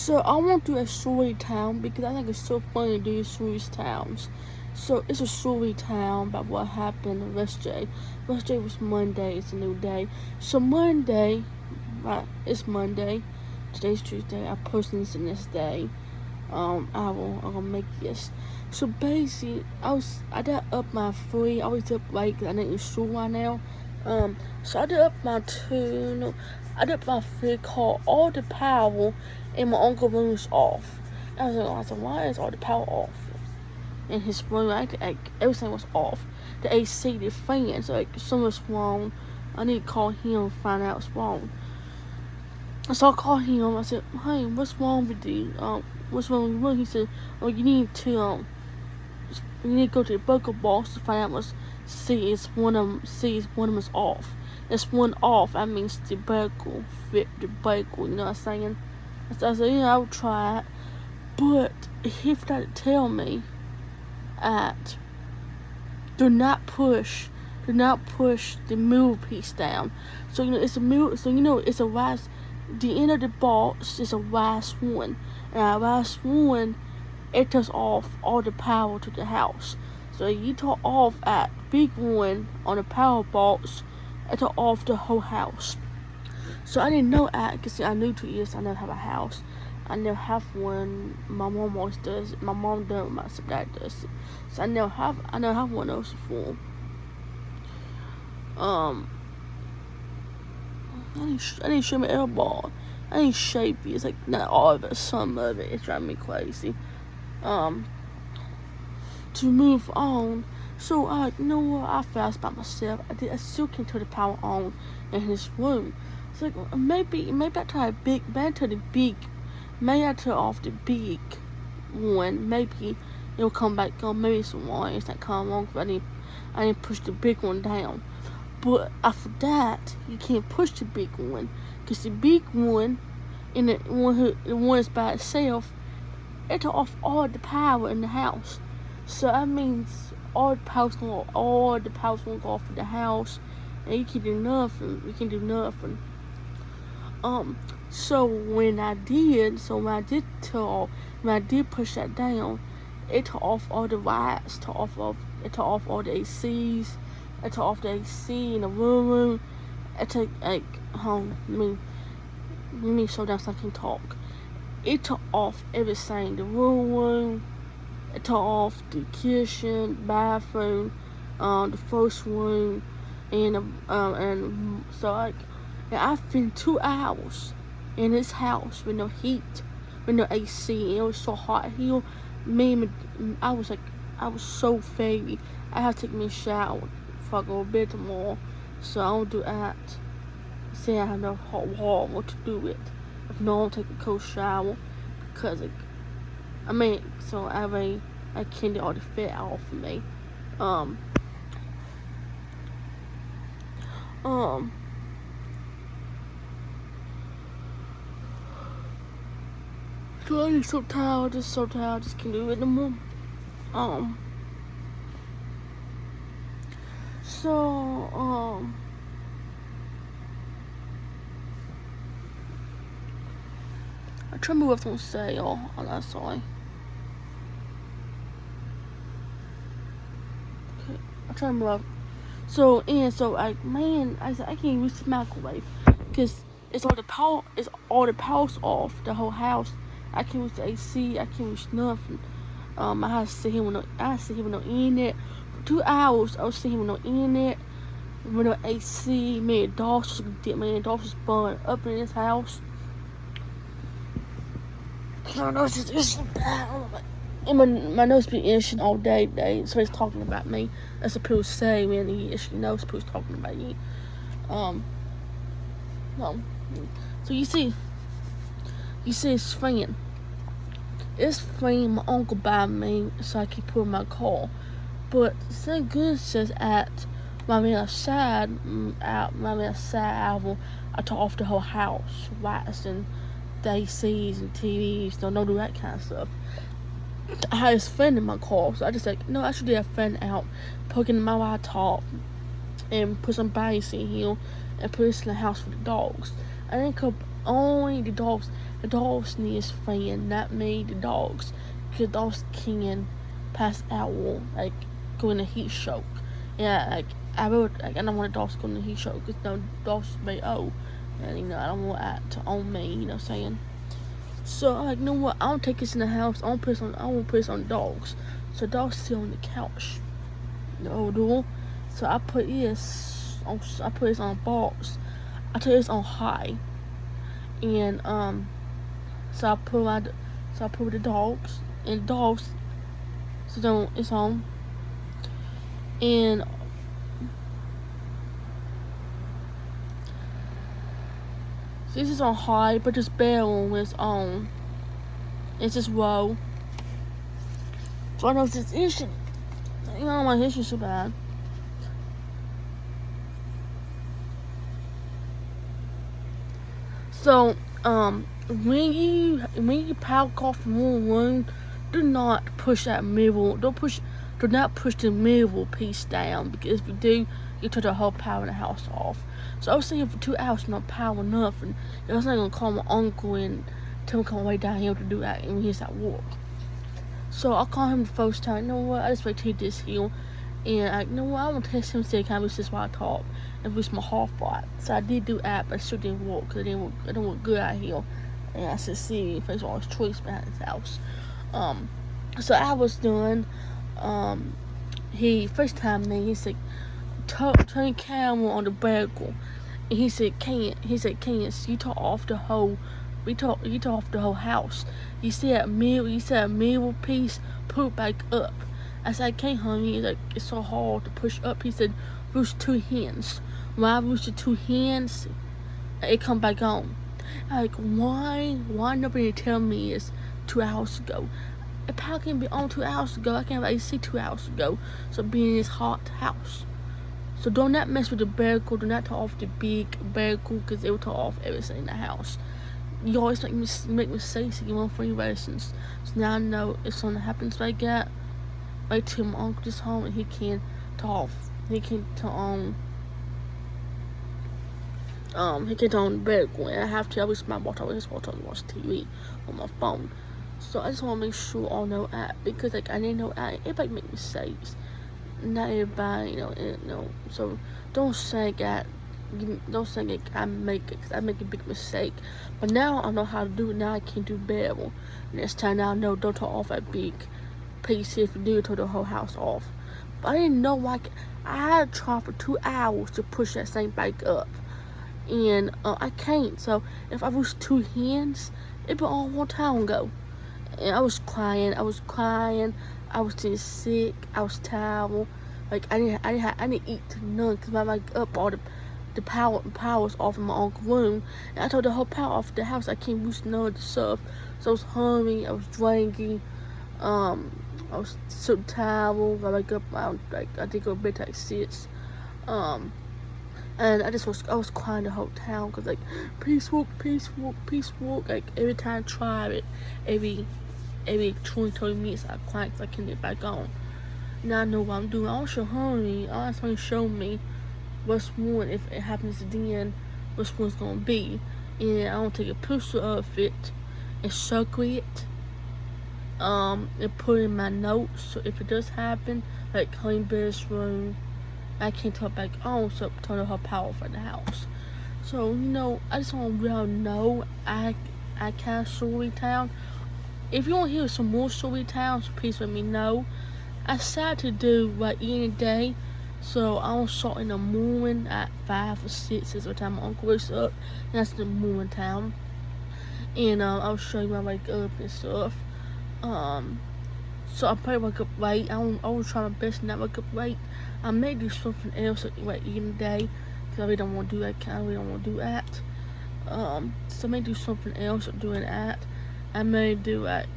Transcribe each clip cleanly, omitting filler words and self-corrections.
So I want to do a story town because I think it's so funny to do story towns. So it's a story town about what happened yesterday. Yesterday was Monday. It's a new day. So Monday, right? It's Monday. Today's Tuesday. I posted this in this day. I'm gonna make this. So basically, I did up my free. I was up like I didn't school right now. So I did up my two. I did my free call. All the power in my uncle's room is off. I was like, why is all the power off? In his room, everything was off. The AC, the fans, something's wrong. I need to call him and find out what's wrong. So I called him. I said, hey, what's wrong with you? What's wrong with your room? He said, oh, you need to go to the burger box to find out what's. See, it's one of them is off. It's one off. That means the burger fit the burger. You know what I'm saying? I said, yeah, I'll try it. But he forgot to tell me that do not push the middle piece down. So it's a middle. So it's a last. The end of the box is a last one, and our last one, it turns off all the power to the house. So you turn off at big one on the power box, it turn off the whole house. So I didn't know that because I'm new to years. I never have a house. I never have one. My mom always does it. My mom does it. My stepdad does it. So I never have one of those before. I didn't show my elbow. I didn't shape it. It's like not all of it, some of it. It's driving me crazy. To move on. So I know what I felt by myself. I still can turn the power on in his room. It's like maybe I try maybe I turn off the big one. Maybe it'll come back on. Maybe it's wrong. It's not coming on because I didn't push the big one down. But after that, you can't push the big one because the big one, and the one is by itself, it turn off all the power in the house. So that means all the power's gonna go off in the house, and you can do nothing. So when I did push that down, it turned off all the lights, it turned off all the ACs, it turned off the AC in the room. It took let me slow down so I can talk. It turned off everything, the room. It turned off the kitchen, bathroom, the first room, and so I spent 2 hours in this house with no heat, with no AC. It was so hot here. I was so faded. I had to take me a shower before I go to bed tomorrow. So I don't do that. Say I have no hot water to do it. If no, I'll take a cold shower because so I can't get all the fat off of me. So I'm so tired, just can't do it no more. I try to move what's on sale. Oh, that's sorry. Okay, I try to move up. So I said I can't use the microwave because it's all the power's off the whole house. I can't use the AC. I can't use nothing. I had to sit here with no internet. For 2 hours, I was sitting here with no internet, with no AC. My dogs was burning up in this house. My nose is itching bad. And my nose be itching all day, so he's talking about me. That's what people say when he itching nose, people's talking about you. No. So you see it's fan. It's fan my uncle bought me so I can put in my car. But thank goodness says at my outside album, I turn off the whole house, lights and the ACs and TVs, don't do that kind of stuff. I had this fan in my car, so I just no, I should get a fan out, plug in my laptop, and put some batteries in here, and put this in the house for the dogs. I think only the dogs the dogs need is fan, not me, the dogs. Because dogs can pass out or like go in a heat stroke. Yeah, like I don't want dogs to go in a heat stroke because no dogs may and I don't want that to own me, what I'm saying. So I'm like, you know what? I don't take this in the house. I won't put this on dogs. So dogs sit on the couch. The old door. So I put this on box. I put this on high. And so I put the dogs and dogs so it's on. And this is on high, but this bell is on. It's just low. So I know this issue. My issue so bad. So, when you power call from one room, do not push that middle. Do not push the middle piece down, because if you do, you turn the whole power in the house off. So I was thinking for 2 hours, not power enough, and I was not gonna call my uncle and tell him to come way down here to do that, and he's at work. So I called him the first time. You know what? I just wait till this hill, and you know what? I want to test him, see can I reach this while I talk and reach my half spot. So I did do that, but it still didn't work because it didn't work good out here. And I said, see if there's all his choice behind his house. So I was done. He FaceTimed me. He said, turn camera on the bagel. And he said, can't you talk off the whole off the whole house. You said mirror piece, put it back up. I said, I can't, honey. He's like, it's so hard to push up. He said, reach 2 hands. When I reach the 2 hands, it come back on. I'm like, why nobody tell me it's 2 hours ago? If power can be on 2 hours ago, I can't really see 2 hours ago. So being in this hot house. So do not mess with the barrel. Do not turn off the big barrel because it will turn off everything in the house. You always make mistakes and you want free lessons. So now I know if something happens like that, wait till my uncle is home and he can turn on the bed going. I have to always watch TV on my phone. So I just want to make sure I know that, because like I didn't know that everybody make mistakes. Not everybody, So don't say that I make it, because I make a big mistake. But now I know how to do it. Now I can do better. Next time now I know don't turn off that big piece. If you do, turn the whole house off. But I didn't know I had to try for 2 hours to push that thing back up. And I can't. So if I was 2 hands, it'd be all one time ago. And I was crying. I was getting sick. I was tired. Like I didn't eat none because my up all the power was off in my uncle's room. And I told the whole power off the house. I can't use none of the stuff. So I was hungry. I was drinking. I was so tired. I wake up. I did go to bed at 6. And I was crying the whole time because like peace walk. Like every time I tried it, every 20-30 minutes I cried because I couldn't get back on. Now I know what I'm doing. I want to show honey. I want to show me what's one if it happens again. What's one's gonna be, and I want to take a picture of it and circle it. And put it in my notes. So if it does happen, like honey bear's room, I can't turn back on, so turn her power for the house. So I just want to know I can't Story Town. If you want to hear some more Story Towns, please let me know. I decided to do right in the day, so I'll start in the morning at 5 or 6 is the time my uncle wakes up. And that's the morning time, and I'll show you when I wake up and stuff. So I'll probably wake up late. I will try my best to not wake up late. I may do something else right in the day because I really don't want to do that. So I may do something else doing that. I may do like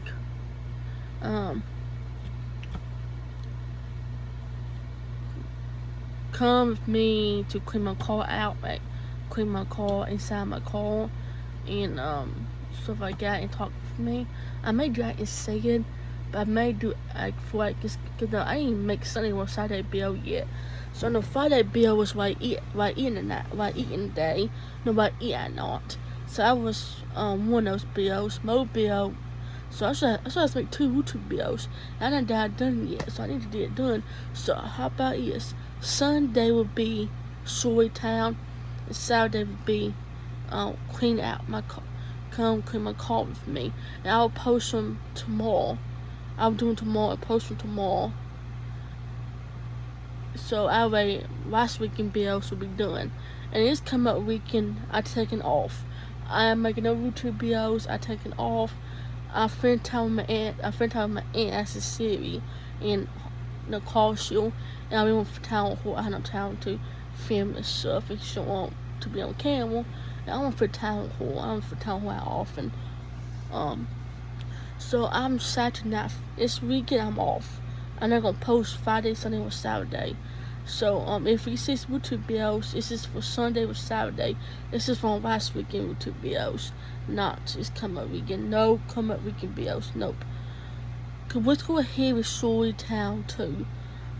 come with me to clean my car out, like clean my car inside my car, and stuff like that, and talk with me. I may do that instead, but I may do like for like because I didn't make Sunday or Saturday bill yet. So the Friday bill was right in the day, nobody eat at night. So I was one of those videos, Mobile. So I should make 2 YouTube videos. And I done done it yet, so I need to get it done. So how about this? Sunday would be Storytown, and Saturday would be clean out my car. Come clean my car with me, and I'll post them tomorrow. I'll do them tomorrow. Post them tomorrow. So already last weekend videos will be done, and this come up weekend I taken off. I am making no YouTube videos. I taken off. I spent time with my aunt. I spent time with my aunt as a Siri and the call show, and I went for town hall. I had no time to film and stuff. If she don't want to be on camera, and I went for town hall. I went for town hall often. So I'm sad to not. This weekend I'm off. I'm not gonna post Friday, Sunday, or Saturday. So if you see YouTube videos, this is for Sunday or Saturday. This is from last weekend YouTube videos, not this come up weekend. No come up weekend videos. Nope. Cause let's go ahead with Storytown too.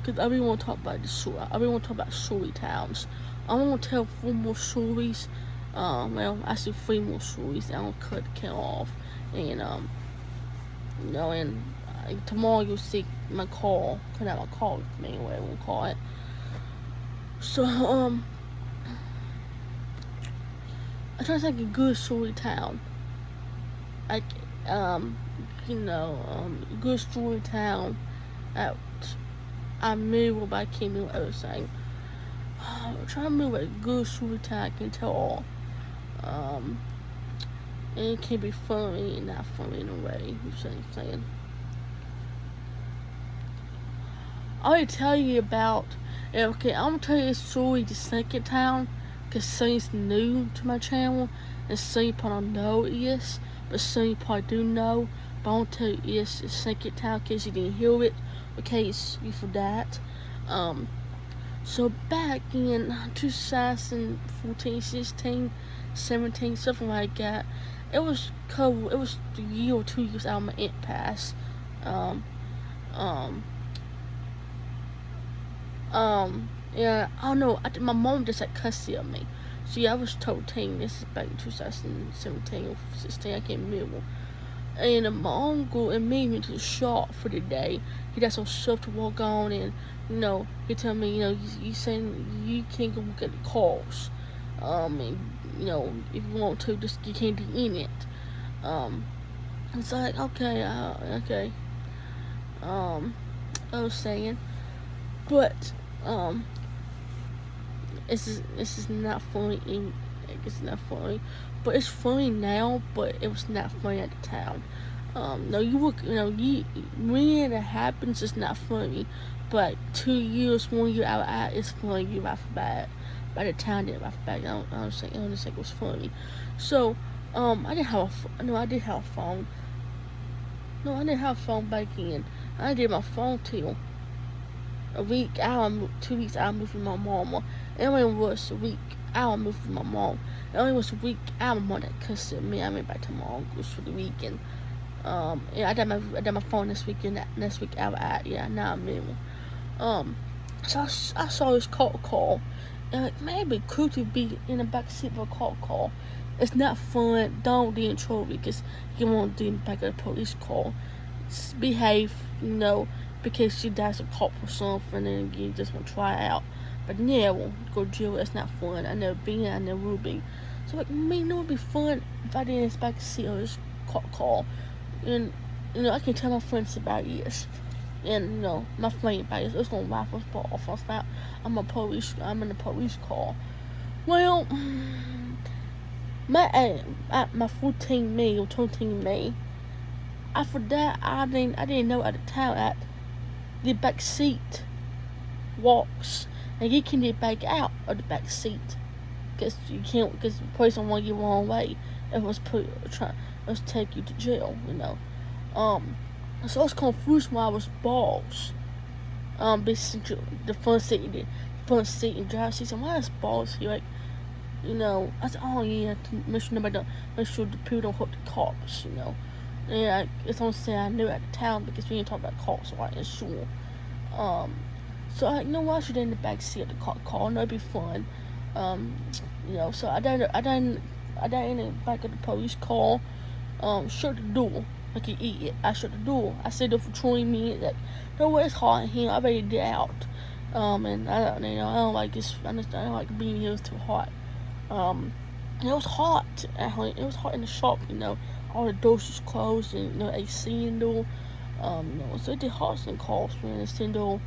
Cause I really want to talk about the story. I really want to talk about story towns. I want to tell 4 more stories. Well, actually 3 more stories. And I'm gonna cut the camera off, and and tomorrow you'll see my call. Cut out my call with me, whatever we'll call it. So I'm trying to think a good story town. Like good story town that I remember, but I can't remember everything. I'm trying to remember a good story town I can tell. And it can be funny and not funny in a way. You see what I'm saying? I already tell you about. Okay, I'm gonna tell you a story the second time, cause Sonny's new to my channel, and Sonny probably don't know this, but Sonny probably do know. But I'm gonna tell you this the second time, in case you didn't hear it, in case you forgot. So back in 2014, 16, 17, something like that, it was cool. It was a year or 2 years out of my aunt passed. Yeah, I don't know. My mom just had custody of me. So yeah, I was 13. This is back in 2017 or 16. I can't remember. And my uncle and me went to the shop for the day. He had some stuff to walk on, and he told me, you saying you can't go look at the cars. And if you want to, just you can't be in it. It's like okay. I was saying, but this is not funny. It's not funny, but it's funny now. But it was not funny at the time. No, when it happens, it's not funny. But 2 years, 1 year out, it's funny. You laugh bad. By the time I didn't laugh back, I don't think it was funny. So I did have a phone. No, I did have a phone back then. I did my phone till a week out, 2 weeks out, I moved with my mama. It only was a week out, I moved with my mom. It only was a week out, my mom that cussed at me. I went back to my uncle's for the weekend. Yeah, I did my phone this weekend. Next week out, yeah, now I remember. So I saw this call, and like, man, it'd be cool to be in the back seat of a call. It's not fun. Don't be in trouble because you won't be in the back of the police car. Just behave, because she dies of cop or something, and you just want to try it out. But never go to jail. It's not fun. I never been. I never will be. So like, it'd be fun if I didn't back seat of this call, and I can tell my friends about this, and my friend about this. It's gonna laugh us off. I thought I'm in the police car. Well, my 14 me or 13 me. After that, I didn't know at the time that the back seat walks, and you can get back out of the back seat, because you can't, because the person want you the wrong way. It was take you to jail, So I was confused when I was balls. Basically the front seat and driver's seat. So why is balls here? Like, I said, oh yeah, to make sure the people don't hurt the cops, Yeah, it's only saying I knew at the time because we didn't talk about cops, so I ain't sure. So I should in the back seat of the car. It'd be fun. So I done I got in the back of the police car, shut the door like an idiot. I shut the door. I stayed there for 20 minutes. Like, no, it's hot in here. I ready to get out. And I don't, I don't like this. I don't like being here. It's too hot. It was hot at home. It was hot in the shop. All the doors was closed, and AC in the door. So it did hot and cold when it's in a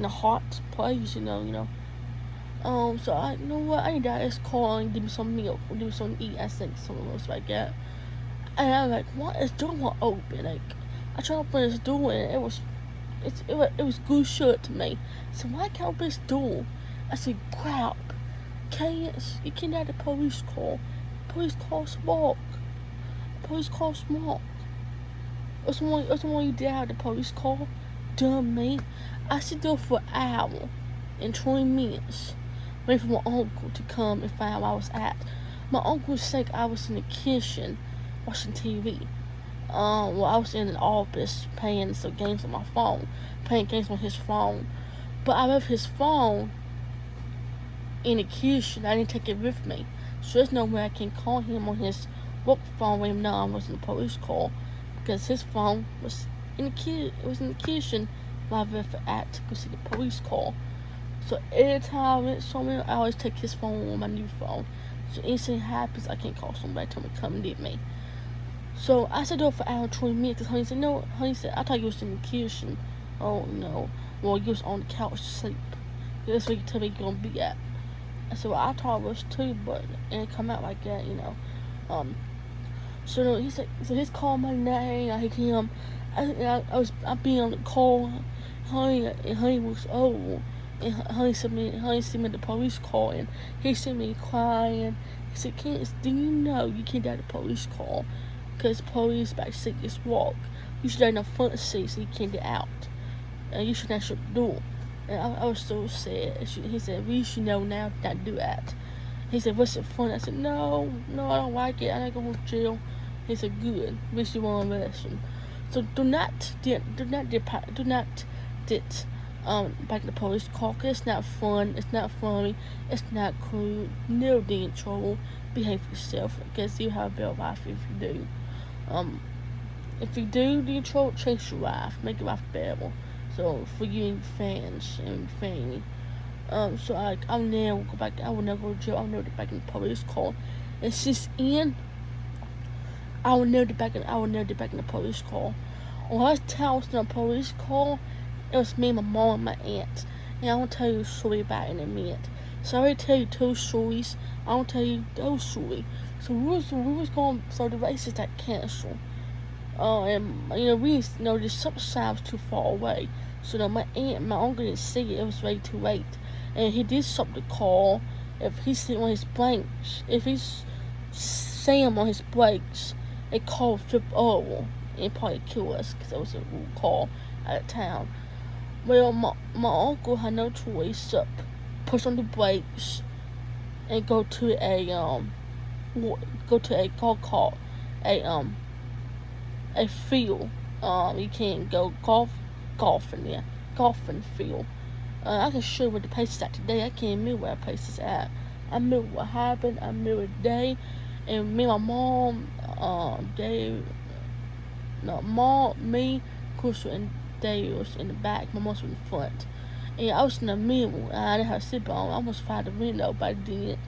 hot place. So I know what I need to just call and give me some milk, or give me something to eat. I think something else like that. And I'm like, what is door open? Like, I tried to open this door and it was good shut to me. So why can't I open this door? I said, crap. You can't have the police call. Police call smoke. Police call smoke. What's the one you did have the police call? Dummy. I sit there for an hour and 20 minutes waiting for my uncle to come and find out where I was at. My uncle said I was in the kitchen watching TV. I was in the office playing some games on my phone, playing games on his phone. But I left his phone in the kitchen. I didn't take it with me, so there's no way I can call him on his work phone when I was in the police call, because his phone was in the kitchen while I left at to go see the police call. So every time it's something, I always take his phone on my new phone. So anything happens, I can't call somebody, tell me to come and get me. So I sat there for an hour and 20 minutes because Honey said, no, Honey said, I thought you was in the kitchen. Oh, no. Well, you was on the couch asleep. That's where you tell me you're going to be at. I said, well, I thought it was too, but it didn't come out like that, So no, he said, so just call my name. I hit him. I being on the call. Honey was old. And Honey sent me at the police call, and he sent me crying. He said, Candace, do you know you can't have the police call? Because police back seat just walk. You should have in the front seat so you can't get out. And you should not shut the door. And I was so sad. He said, we should know now not do that. He said, what's it fun? I said, no, I don't like it. I ain't going to jail. He said, good. Wish you want to listen. So do not back in the police car. It's not fun. It's not funny. It's not cool. Never be in trouble. Behave yourself. Because you have a better life if you do. If you do in trouble, change your life. Make your life better. So for you and fans and family. So I'll never go back. I will never go to jail. I'll never get back in the police car. And since Ian, I will never get back in the police car. When I was in the police car, it was me, my mom, and my aunt. And I want to tell you a story about it in a minute. So I already tell you 2 stories. I want to tell you those stories. So the races got canceled. And this side was too far away. So my aunt and my uncle didn't see it. It was way too late. And he did something to call. If he's sitting on his brakes, if he's Sam on his brakes, it called flip over and probably kill us because it was a rude call out of town. Well, my uncle had no choice but push on the brakes and go to a field. You can't go golfing field. I can show you where the place is at today. I can't remember where the place is at. I remember what happened. I remember the day. And me and my mom, me, Crystal, and Dave was in the back. My mom was in the front. And I was in the middle. I didn't have a seatbelt on. I almost fired the window, but I didn't.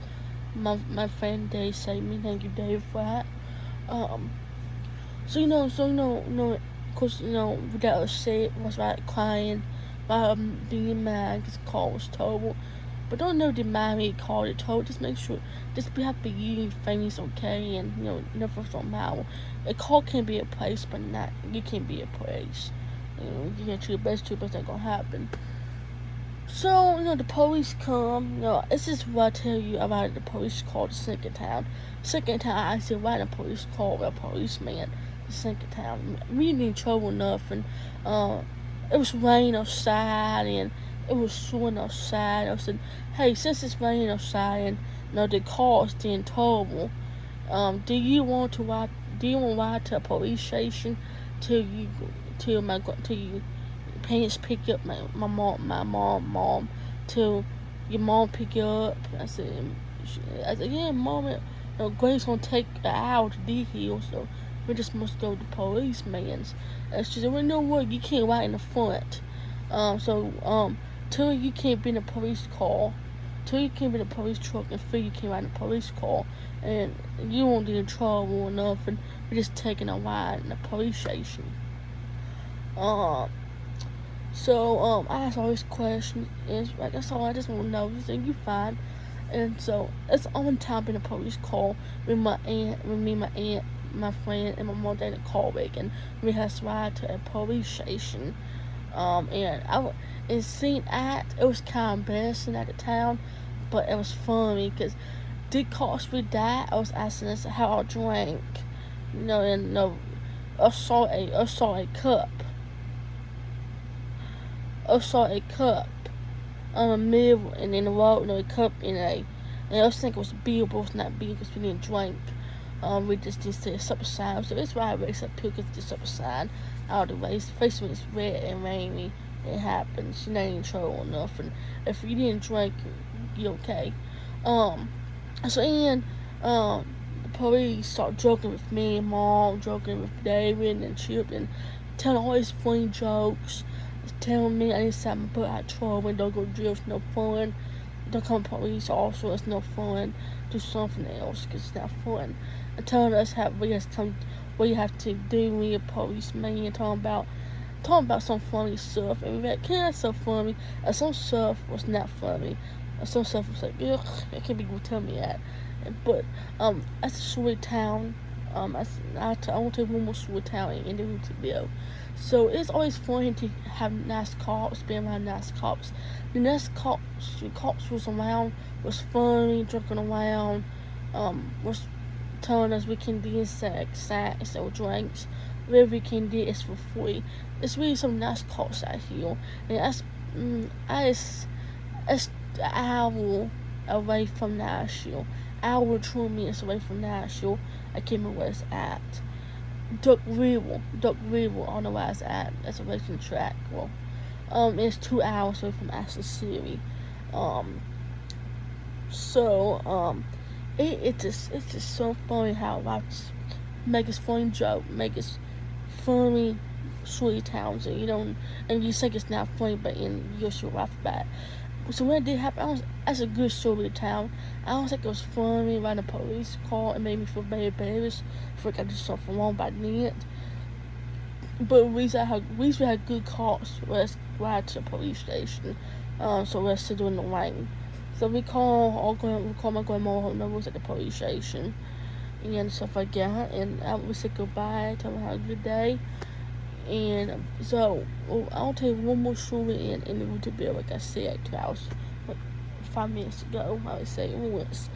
My friend Dave saved me. Thank you, Dave, for that. Of course, without upset, was like crying, being mad because the call was terrible. But don't know the mommy called it told. Just make sure, just be happy you and family's okay, and never don't matter. A call can be a place, but not you can't be a place. You can't treat the best ain't gonna happen. So the police come. This is what I tell you about the police call to Sinkertown. Sinkertown, I actually why the police call a policeman to Sinkertown. We didn't trouble nothing. It was raining outside and it was snowing outside. I said, hey, since it's raining outside and the car is getting terrible, do you want to ride to a police station till your parents pick up my mom till your mom pick you up? I said, yeah, mom, Grace gonna take an hour to D Hill, so we just must go to policeman's. And she said, well, you know what, you can't ride in the front. Two, you can't be in a police car. Two, you can't be in a police truck, and three, you can't ride in a police car. And you won't get in trouble or nothing. We're just taking a ride in the police station. I asked all these questions, and like, that's all I just want to know. He said, you fine. And so, it's on time in a police car with me, my aunt, my friend, and my mom in a car wreck, and we had to ride to a police station. And seeing that, it was kind of embarrassing at the time, but it was funny, because did cops with that? I was asking us how I drank, I saw a cup. I saw a cup on a mirror, and in the wall, a cup and I was thinking it was beer, but it's not beer because we didn't drink. We just didn't say a supper sign, so it's why I raised up here, because the supper sign out of the way. Face when it's red and rainy, it happens. You're not in trouble or nothing. If you didn't drink, you're okay. The police started joking with me and Mom, joking with David and Chip, and telling all these funny jokes, telling me I need to set my butt out of trouble and don't go to jail, it's no fun. Don't come to police also, it's no fun. Do something else, because it's not fun. And telling us what you have to do when you're a policeman, talking about some funny stuff. And we're like, that's so funny. And some stuff was not funny. And some stuff was like, ugh, I can't be able to tell me that. But that's a sweet town. I want to tell you one more sweet town in the Hooterville. So it's always funny to have nice cops, being around nice cops. The cops was around, was funny, joking around, was telling us we can do sex, and sell drinks. Whatever we can do is for free. It's really some nice cops out here. And that's an hour away from Nashville. Hour 2 minutes away from Nashville. I can't remember where it's at. Duck River, I don't know where it's at. That's a racing track. Well, it's 2 hours away from Ashland City. It's just so funny how I make us funny joke, make us funny, sweet towns, and you think it's not funny, but you'll sure laugh about it. So when it did happen, that's a good story of the town. I don't think it was funny riding a police car. It made me feel very embarrassed. I feel like I did something wrong by it. But we had good cops. Let's ride to the police station. So let's sit in the rain. So we call my grandma, her number was at the police station and stuff like that. And we said goodbye, tell them have a good day. And so I'll tell you one more story in the Hooterville, like I said, 2 hours, like 5 minutes ago, I would say it was.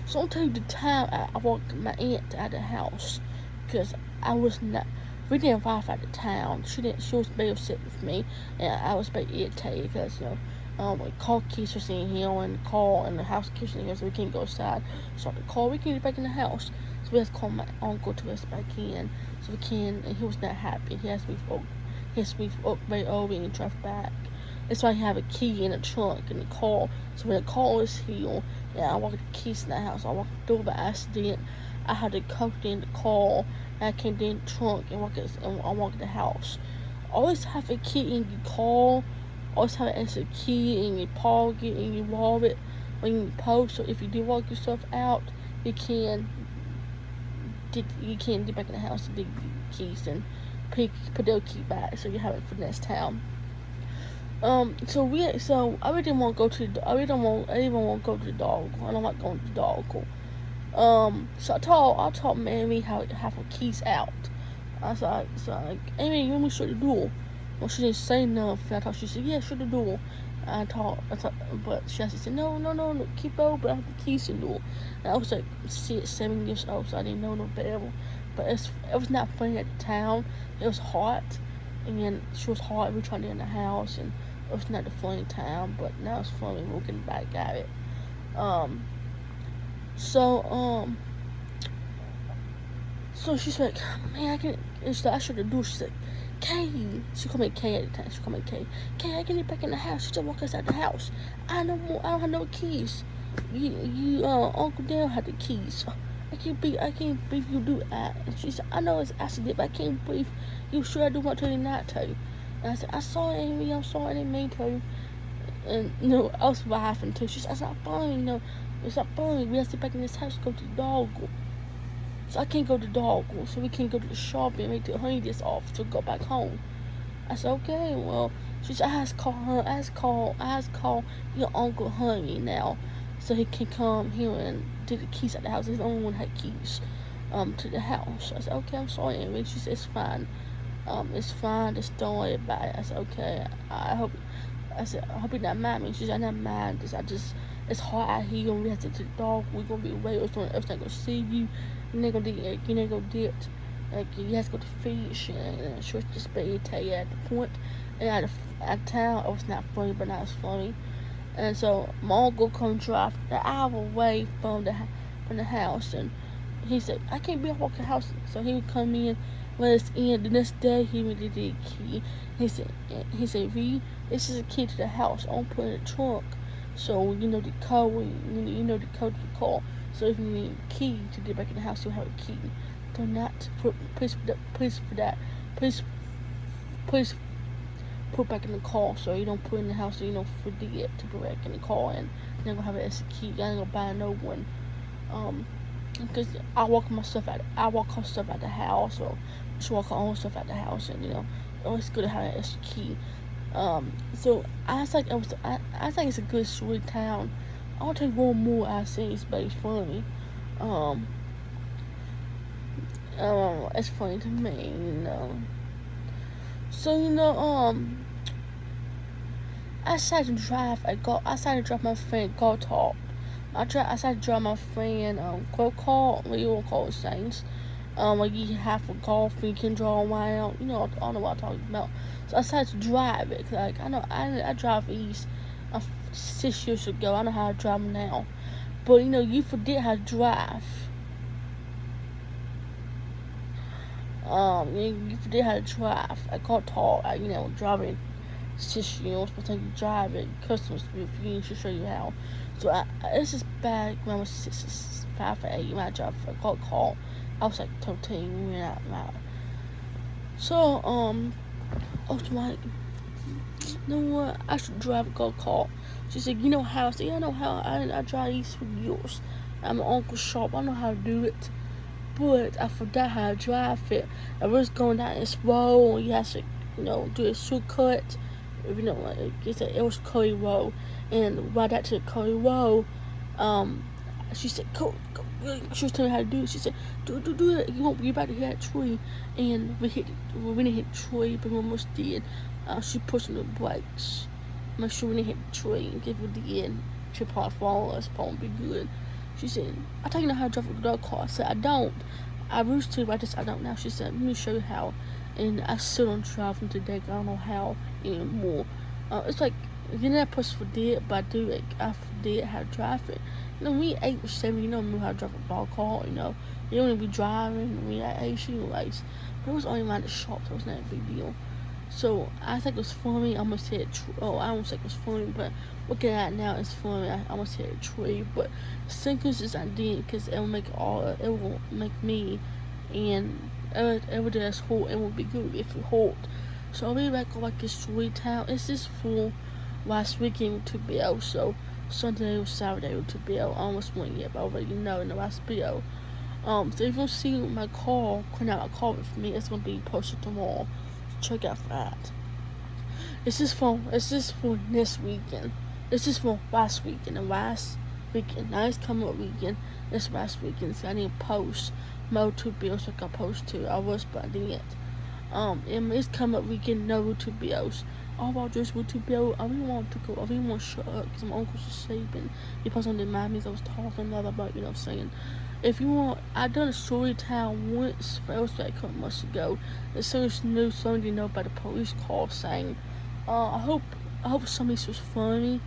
So I'll tell you the time I walked my aunt out of the house, because we didn't drive out of town. She was very upset with me, and I was very irritated, because, the car keys was in here, and the house keys in here, so we can't go outside. So the car, we can get back in the house. So we had to call my uncle to us back in, so we can, and he was not happy. He asked me for very early and drive back. That's why he had a key in the trunk in the car. So when the car was here, and I walked the keys in the house, I walked the door by accident. I had to coat in the car, and I came in the trunk and I walked the house. Always have a key in your car. Always have an extra key in your pocket, in your wallet, when you post. So if you do walk yourself out, you can get back in the house and dig the keys and put their key back, so you have it for next time. So I really didn't want to go to I didn't want to go to the dog. I don't like going to the dog. So I taught Mary how to have her keys out. I was like, Amy, you want me to shut the door? Well, she didn't say nothing. I thought she said, yeah, shut the door. I thought, but she actually said, no, keep open. I have the keys to the door. And I was like 7 years old, so I didn't know no better. But it was not funny at the time. It was hot, and then she was hot. We were trying to get in the house, and it was not the funny time. But now it's funny. We're getting back at it. So she's like, man, I shut the door. She's like, Kay. She called me Kay at the time. She called me Kay. Kay, I can get back in the house. She just walked us out the house. I don't have no keys. Uncle Dale had the keys. I can't believe you do that. And she said, I know it's accident, but I can't believe you sure I do want to not to. And I said, I'm sorry, Amy, I'm sorry, I didn't mean to. And I was laughing too. She said, it's not funny, it's not funny. We have to get back in this house to go to the dog. So I can't go to the dog, so we can't go to the shop and make the honey this off to go back home. I said, okay, well, she said, I have to call your Uncle Honey now, so he can come here and take the keys at the house. He's the only one that had keys, to the house. I said, okay, I'm sorry, Amy. She said, it's fine. It's fine, just don't worry about it. I said, okay, I hope you're not mad at me. She said, I'm not mad, it's hard out here, and we have to take the dog, we're gonna be away, or something else not gonna see you, you're not gonna do it. Like, you have to go to fish, and she was just irritated at the point. And out of town, it was not funny, but not as funny. And so my uncle come drive the hour away from the house, and he said, I can't be a walking house. So he would come in, let us in. The next day, he really did key. He said, V, this is a key to the house. I'll put it in the trunk. So you know the code, you know the code to the car. So if you need a key to get back in the house, you'll have a key. Do not please put back in the car, so you don't put in the house, so you don't forget to put back in the car, and you're gonna have an extra key. You ain't gonna buy no one. Because I walk her stuff out the house, or she walk her own stuff out the house, and it's good to have an extra key. So I think it's a good sweet town. I want to tell you one more I think it's very funny. It's funny to me, So I decided to drive my friend go talk. I decided to drive my friend go call. We all call it things. Like you have a golf and you can draw around. I don't know what I'm talking about. So I decided to drive it. Like I drive east 6 years ago. I know how to drive now, but you forget how to drive. You forget how to drive. I got taught, driving 6 years, but then you drive it, customs with you to show you how. So this is back when I was 5 or 8 when I drove a got caught. I was like 13 when I out. So I was like, you know what? I should drive a go kart. She said, you know how? I said, yeah, I know how. I drive these for years. I'm an uncle's shop. I know how to do it. But I forgot how to drive it. I was going down this road, and you have to, do a shortcut. It was Curry Road, and right out to the Curry Road, she said, go. She was telling me how to do it. She said, do it. You about to hit that tree, and we didn't hit the tree, but we almost did. She pushing the brakes. Make sure we didn't hit the tree, and if we did, she'll probably follow us. Probably be good. She said, I thought you know how to drive a dog car. I said, I don't. I used to, but I don't now. She said, let me show you how. And I still don't drive them today. I don't know how anymore. It's like, that person forget, but I do. Like, I forget how to drive it. We 8 or 7, know how to drive a dog car. You don't even be driving. We at 8 anyways. But it was only around the shop, so it was not a big deal. So I think it was funny. I almost hit a tree. I almost think it was funny, but looking at it now, it's funny. I almost hit a tree, but sinkers I didn't, because it will make me, and every day that's hot, it will be good if it hot. So I'll be back on like this sweet town. It's just full last weekend with 2 bills, so Sunday or Saturday with 2 bills. I almost went yet, but I already know in the last bill. So if you don't see my car, clean out my car with me, it's gonna be posted tomorrow. Check out for that. It's just for this weekend. It's just for last weekend. And last weekend. Now it's coming up weekend. This last weekend. So I need to post more 2 bills like I post to. I was, but I didn't. And it's coming up weekend. No 2 bills. All about just with 2 bills. I really want to go. I really want to shut up because my uncle's just sleeping. He posted on the mommies. I was talking about, what I'm saying. If you want, I done a story time once, but it was like a couple months ago. As soon as somebody know about the police call saying, I hope somebody was funny.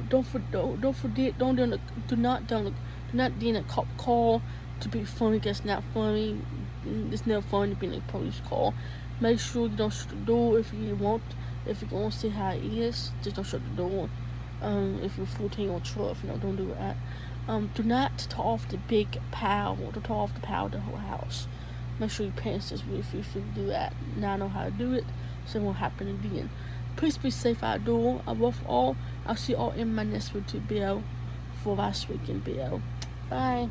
Don't forget, do not do a cop call to be funny. That's not funny. It's not funny to be in a police call. Make sure you don't shut the door if you want. If you want to see how it is, just don't shut the door. If you're 14 or 12, don't do that. Do not turn off the big power, to turn off the power of the whole house. Make sure your parents is with you if you do that. Now I know how to do it, so it won't happen again. Please be safe outdoor. Above all, I'll see you all in my next YouTube video for last weekend video. Bye.